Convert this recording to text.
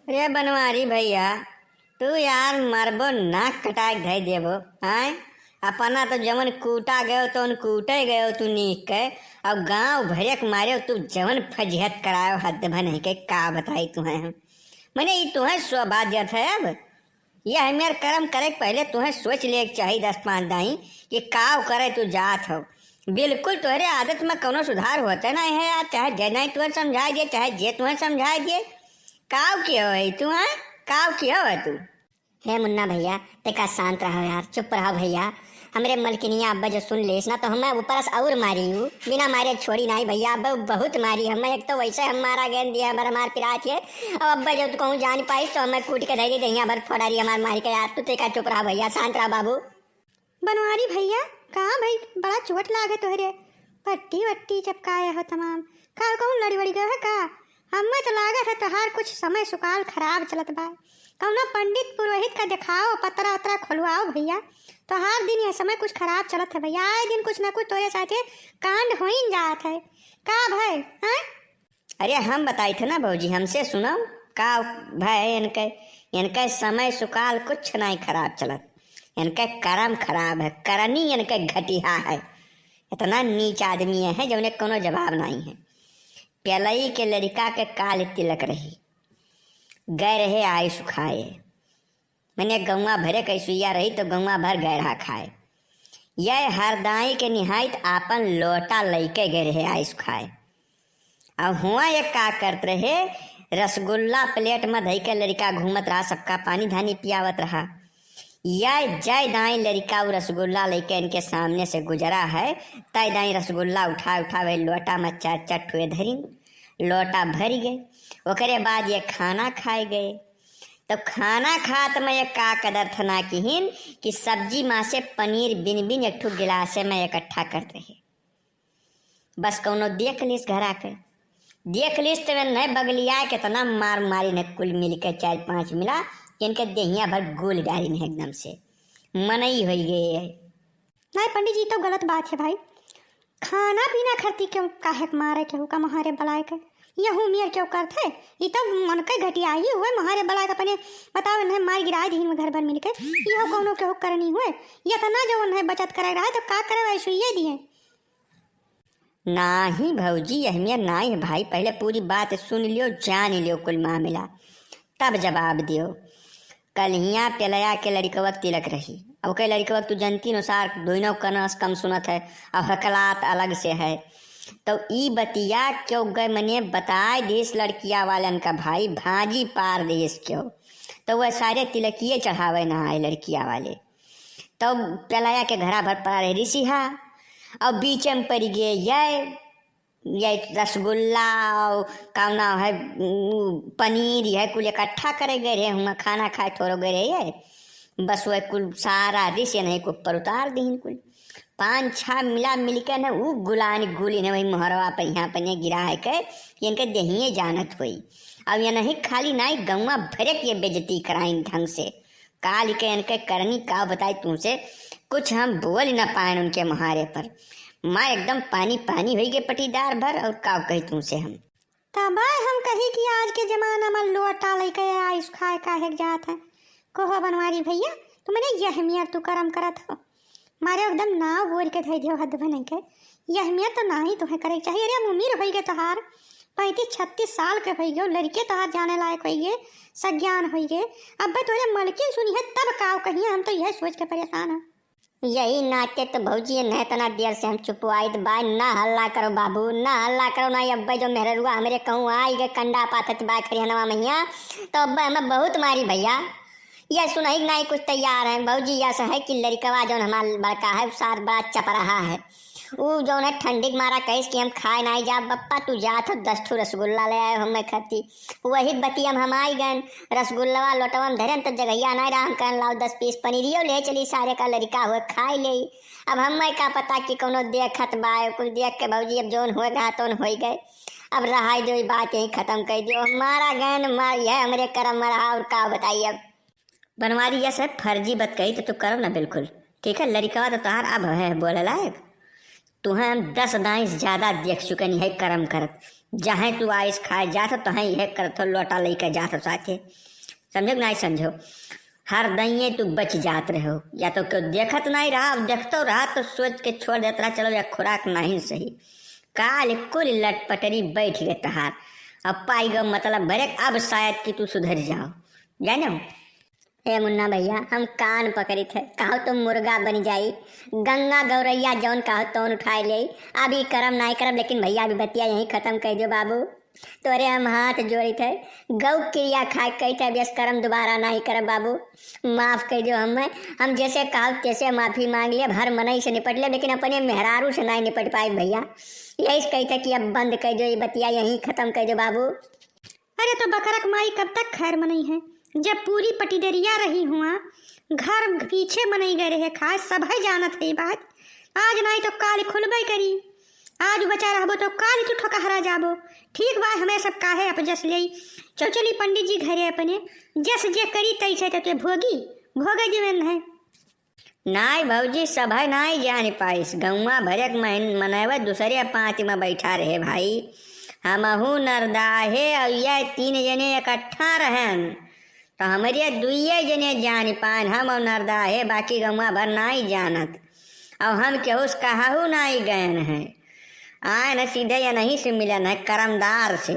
रे बनवारी भैया, तू यार मरबो नाक कटाक धै देबो। आय अपना तो जवन कूटा गयो तो कूटे गयो तू नीक के। अब गांव भरेक मारे तू जवन फजहत करायो हद भन के का बताई तुम्हें हम। मने ये तुम्हें स्वबाध्यत है। अब यह हमारे कर्म करे पहले तुम्हें सोच ले चाहिए 10-5 दाई कि काव करे तू जात हो। बिल्कुल तुम्हारे आदत में कोनो सुधार होता नहीं है यार। चाहे जे नहीं तुम्हें समझा दे, चाहे जे तुम्हें समझा दे। काव क्यों है तू? है काव क्यों है तू? हे मुन्ना भैया, तेका शांत रहो यार, चुप रहो भैया। हमरे मलकिनिया अब्बा जो सुन लेस ना तो हमें ऊपर से और मारी हूँ, बिना मारे छोड़ी नहीं भैया। अब्बा बहुत मारी हमें, एक तो वैसे हम मारा गेंद दिया हमारा मार पिरा थे। अब अब्बा जब कहूँ जान पाई तो हमें कूट के धैर्य दही भर फोड़ारी हमार मारी के। यार तू तेका चुप रहा भैया, शांत रहा बाबू। बनवारी भैया कहाँ भाई, बड़ा चोट लागे तोहरे। पट्टी वट्टी चपकाए हो तमाम, का कहूँ लड़ी वड़ी गए है का? हमें तो लागत है तोहार कुछ समय सुकाल खराब चलत बा। कौनो पंडित पुरोहित का दिखाओ, पतरा उतरा खुलवाओ भैया। तोहार दिन ये समय कुछ खराब चलत है भैया। आए दिन कुछ ना कुछ तोरे साथे कांड हो ही जात है का भाई? हैं? अरे हम बताई थे ना भौजी, हमसे सुनो का भाई। इनके समय सुकाल कुछ नहीं खराब चलत। इनके कर्म खराब है, करनी इनके घटिया है। इतना नीच आदमी है जो उन्हें कोनो जवाब नहीं है। प्यालई के लड़का के काल तिलक रही, गए रहे आय सुखाए। मैंने गौवा भरे कैसुइया रही तो गौवा भर गैरा खाए। यह हरदाई के निहायत आपन लोटा लैके गए रहे आय सुखाए। अब हुआ ये का करत रहे, रसगुल्ला प्लेट में धई के लड़का घूमत रहा, सबका पानी धानी पियावत रहा। यह जय दाई लड़का वो रसगुल्ला लेके इनके सामने से गुजरा है, तय दाई रसगुल्ला उठा वही लोटा में 4 ठुए धरी, लोटा भर गए। ओकरे बाद ये खाना खाए गए। तो खाना खात में ये का कदर थना किहिन कि सब्जी माँ से पनीर बिन बिन एक ठू गिलासे में इकट्ठा करते हैं। बस कौनो देख लिस घर आके, देख लिस तो नहीं बगलिया कितना मार मारी ने कुल मिल के 4-5 मिला कि इनके देहिया भर गोल डाली ने एकदम से मनई हो गई है। नहीं पंडित जी तो गलत बात है भाई। खाना पीना खरती क्यों काहे मारे केहू का महारे बलाए के यहू मियर क्यों करते? ये तो मन के घटिया ही हुए महारे बलाए का अपने बताओ नहीं मार गिराए दी में घर भर मिल के। यह कोनो केहू करनी हुए या तो ना जो उन्हें बचत करे रहा है तो का करे ऐसे ये दिए। नाही भौजी अहमियत नहीं है भाई, पहले पूरी बात सुन लियो, जान लियो कुल मामला, तब जवाब दियो। कल हिया पेलया के लड़कवा तिलक रही। अब के लड़कवा तू जनती अनुसार दोनों कनस कम सुनत है और हकलात अलग से है। तो ई बतिया क्यों गए मने बताए देश लड़किया वालन का भाई भाजी पार देश क्यों। तो वह सारे तिलकिए चढ़ावे ना आए लड़किया वाले। तो पेलया के घरा भर पड़ा रहे ऋषिहा और बीच में पड़ गए ये रसगुल्ला और कावना है पनीर है कुल इकट्ठा करे गए रहे। हम खाना खाए थोड़ो गए रहे, बस वह कुल सारा डिश नहीं को ऊपर उतार दी। कुल 5-6 मिला मिलकर न वो गुलानी गुली ने वही मोहरवा पर यहाँ पर गिरा है के इनके दहिए जानत हुई। अब ये नहीं खाली नहीं गौवा भरे के बेजती कराई ढंग से। काल के इनके करनी का बताई तुमसे, कुछ हम बोल न पाए उनके मुहारे पर। माँ एकदम पानी पानी हो गए पटीदार भर। और का कही तुमसे हम तब हम कही कि आज के जमाना में लोटा लेके आइस खाए काहे जात है। कहो बनवारी भैया तू मैंने यह मियर तू कर्म करत हो मारे एकदम नाव बोल के धै दियो हद बने के। यह मियर तो ना ही तुम्हें करे चाहिए। अरे उम्मीद हो गए तोहार 35-36 साल के हो गए, लड़के तोहार जाने लायक हो गए, सज्ञान हो गए। अब भाई तोरे मलकिन सुनी है तब काव कहिए। हम तो यह सोच के परेशान है। यही नाते तो भौजी न तना देर से हम चुपवाइत बा। ना हल्ला करो बाबू, ना हल्ला करो ना। अब्बा जो मेहरुआ हमरे कहूँ आई गए कंडा पाथत बा खरियानवा मैया तो अब्बा हमें बहुत मारी भैया। यह सुनाई नहीं कुछ तैयार है भौजी। ऐसा है कि लड़कवा जो हमारा बड़का है सार बड़ा चप रहा है। वो जो है ठंडी मारा कहिस कि हम खाए नहीं जा बप्पा तू जात हो 10 ठू रसगुल्ला ले आए हमें खती। वही बतिया हम आई गए रसगुल्ला लोटवा में धरे तो जगहिया नहीं रहा। हम कहन लाओ 10 पीस पनीरियो ले चली, सारे का लड़का हुए खाए ले। अब हमें का पता कि कोनो देखत बा कुछ देख के भौजी अब जोन हो गया तो हो गए। अब रहा जो बात यही खत्म कर दियो। हमारा गैन मार यह हमारे कर्म में रहा और का बताइए। अब बनवारी यह सब फर्जी बात कही तो तू करो ना बिल्कुल ठीक है। लड़का तो तोहार अब है बोले लायक। तुम्हें हम 10 दाई ज़्यादा देख चुके नहीं है कर्म करत। जहाँ तू आइस खाए जात तहाँ यह करत लोटा लेके जात साथे, समझो नहीं समझो। हर दइये तू बच जात रहो, या तो क्यों देखत नहीं रहा, अब देखतो रहा तो सोच के छोड़ देता रहा, चलो या खुराक नहीं सही। काल कुल लटपटरी बैठ गए तहार, अब पाई गो मतलब भरे, अब शायद कि तू सुधर जाओ, जानो। ए मुन्ना भैया, हम कान पकड़ी थे, कहो तो मुर्गा बन जाई, गंगा गौरैया जौन कहो तौन उठाए ले। अभी करम नहीं करब, लेकिन भैया अभी बतिया यहीं खत्म कर दो बाबू। तोरे हम हाथ जोड़ी थे, गौ क्रिया खाए कही थे, बेस करम दोबारा नहीं करब बाबू, माफ कर दो हमें। हम जैसे कहो तैसे माफी मांग लिया, हर मनई से निपट लिया, लेकिन अपने मेहरारू से नहीं निपट पाए भैया। यही कही थे कि अब बंद कर दो, ये बतिया यहीं खत्म कर दो बाबू। अरे तो बकरक माई कब तक खैर मनई है, जब पूरी पटीदरिया रही हुआ, घर पीछे मनई गए रहे खाए, सब है जानत है बात। आज नहीं तो काल खुलबे करी, आज बचा रहबो तो काल तू ठोकहरा जाबो। ठीक बा, हमें सब काहे अप जस ले चौचली पंडित जी घरे अपने जस जे करी तैसे तो भोगी भोगे जीवन है। नाई भौजी सब है नहीं जान पाइस, गौवा भरक मनावे दूसरे पाँच में बैठा रहे भाई। हमहू नरदाहे और यह 3 जने इकट्ठा रहन तो हमारे 2 जने जान पान, हम और नरदाहे, बाकी गौवा भर नहीं जानत। और हम केहू से कहू नहीं गए हैं, आए न सीधे या नहीं से मिलन है करमदार से।